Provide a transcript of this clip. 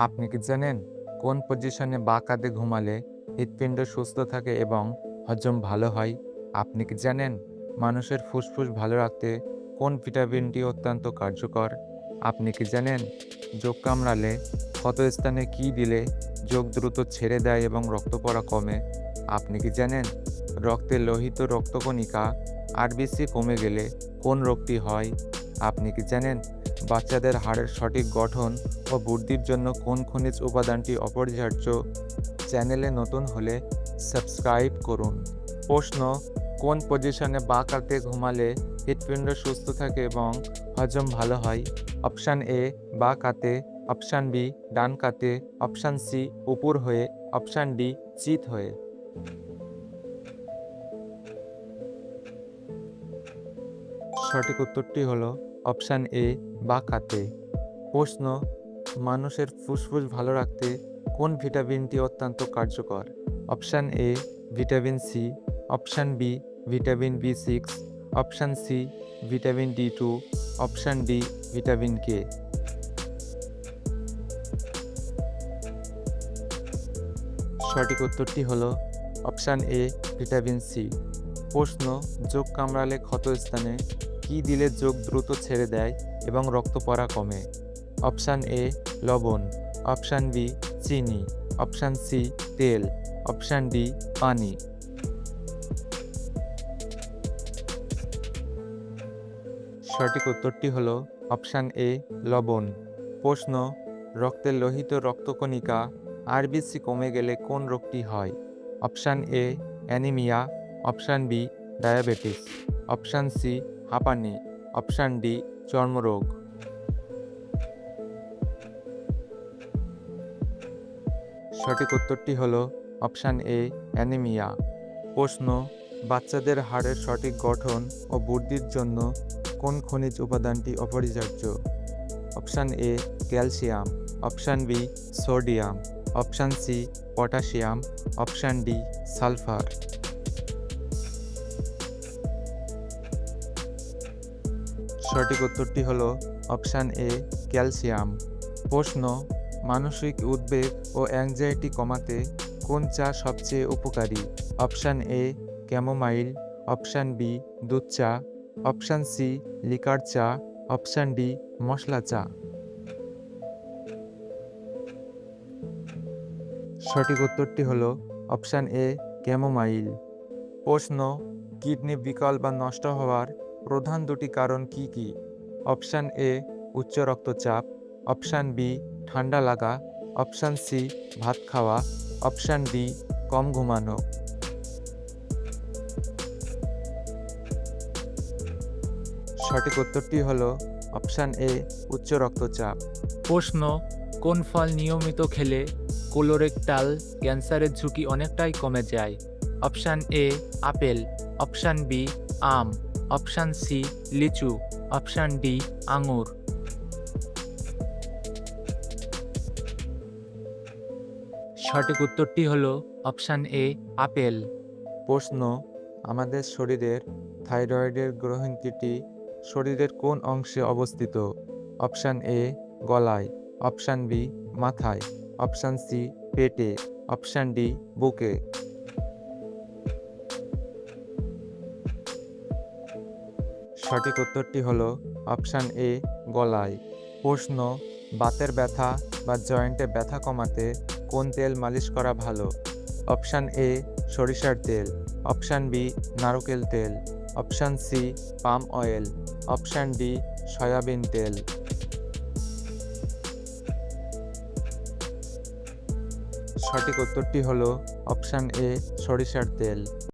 আপনি কি জানেন কোন পজিশনে বা কাঁধে ঘুমালে হৃৎপিণ্ড সুস্থ থাকে এবং হজম ভালো হয়? আপনি কি জানেন মানুষের ফুসফুস ভালো রাখতে কোন ভিটামিনটি অত্যন্ত কার্যকর? আপনি কি জানেন যোগ কামড়ালে ক্ষত স্থানে কী দিলে যোগ দ্রুত ছেড়ে দেয় এবং রক্ত পড়া কমে? আপনি কি জানেন রক্তে লোহিত রক্তকণিকা আরবিসি কমে গেলে কোন রোগটি হয়? আপনি কি জানেন বাচ্চাদের হাড়ের সঠিক গঠন ও বুদ্ধির জন্য কোন খনিজ উপাদানটি অপরিহার্য? চ্যানেলে নতুন হলে সাবস্ক্রাইব করুন। প্রশ্ন: কোন পজিশনে বা কাতে ঘুমালে হৃৎপিণ্ড সুস্থ থাকে এবং হজম ভালো হয়? অপশান এ বা কাতে, অপশান বি ডান কাতে, অপশান সি উপর হয়ে, অপশান ডি চিত হয়ে। সঠিক উত্তরটি হলো অপশান এ বা কাতে। প্রশ্ন: মানুষের ফুসফুস ভালো রাখতে কোন ভিটামিনটি অত্যন্ত কার্যকর? Option A vitamin C, option B vitamin বি6, option C vitamin D two, option D vitamin K. সঠিক উত্তরটি হলো অপশান এ ভিটামিন সি। প্রশ্ন: যোগ কামড়ালে ক্ষতস্থানে কী দিলে যোগ দ্রুত ছেড়ে দেয় এবং রক্ত পড়া কমে? অপশান এ লবণ, অপশান বি চিনি, অপশান সি তেল, অপশান ডি পানি। সঠিক উত্তরটি হলো অপশান এ লবণ। প্রশ্ন: রক্তের লোহিত রক্তকণিকা আরবিসি কমে গেলে কোন রোগটি হয়? Option A anaemia, option B diabetes, option C হাঁপানি, অপশান ডি চর্মরোগ। সঠিক উত্তরটি হলো অপশান এ অ্যানিমিয়া। প্রশ্ন: বাচ্চাদের হাড়ের সঠিক গঠন ও বৃদ্ধির জন্য কোন খনিজ উপাদানটি অপরিহার্য? Option A calcium, option B sodium, option C potassium, option D sulphur. সঠিক উত্তরটি হলো অপশান এ ক্যালসিয়াম। প্রশ্ন: মানসিক উদ্বেগ ও অ্যাংজাইটি কমাতে কোন চা সবচেয়ে উপকারী? Option A chamomile, option B দুধ চা, অপশান সি লিকার চা, অপশান ডি মশলা চা। সঠিক উত্তরটি হলো অপশান এ ক্যামোমাইল। প্রশ্ন: কিডনি বিকল বা নষ্ট হওয়ার প্রধান দুটি কারণ কি কি? অপশান এ উচ্চ রক্তচাপ, অপশান বি ঠান্ডা লাগা, অপশান সি ভাত খাওয়া, অপশান ডি কম ঘুমানো। সঠিক উত্তরটি হলো অপশান এ উচ্চ রক্তচাপ। প্রশ্ন: কোন ফল নিয়মিত খেলে কোলোরেক্টাল ক্যান্সারের ঝুঁকি অনেকটাই কমে যায়? Option A apple, option B আম, অপশান সি লিচু, অপশান ডি আঙুর। সঠিক উত্তরটি হলো অপশান এ আপেল। প্রশ্ন: আমাদের শরীরের থাইরয়েডের গ্রন্থিটি শরীরের কোন অংশে অবস্থিত? অপশান এ গলায়, অপশান বি মাথায়, অপশান সি পেটে, অপশান ডি বুকে। সঠিক উত্তরটি হলো অপশান এ গলায়। প্রশ্ন: বাতের ব্যথা বা জয়েন্টে ব্যথা কমাতে কোন তেল মালিশ করা ভালো? অপশান এ সরিষার তেল, অপশান বি নারকেল তেল, option C palm oil, option D soybean তেল। সঠিক উত্তরটি হলো অপশান এ সরিষার তেল।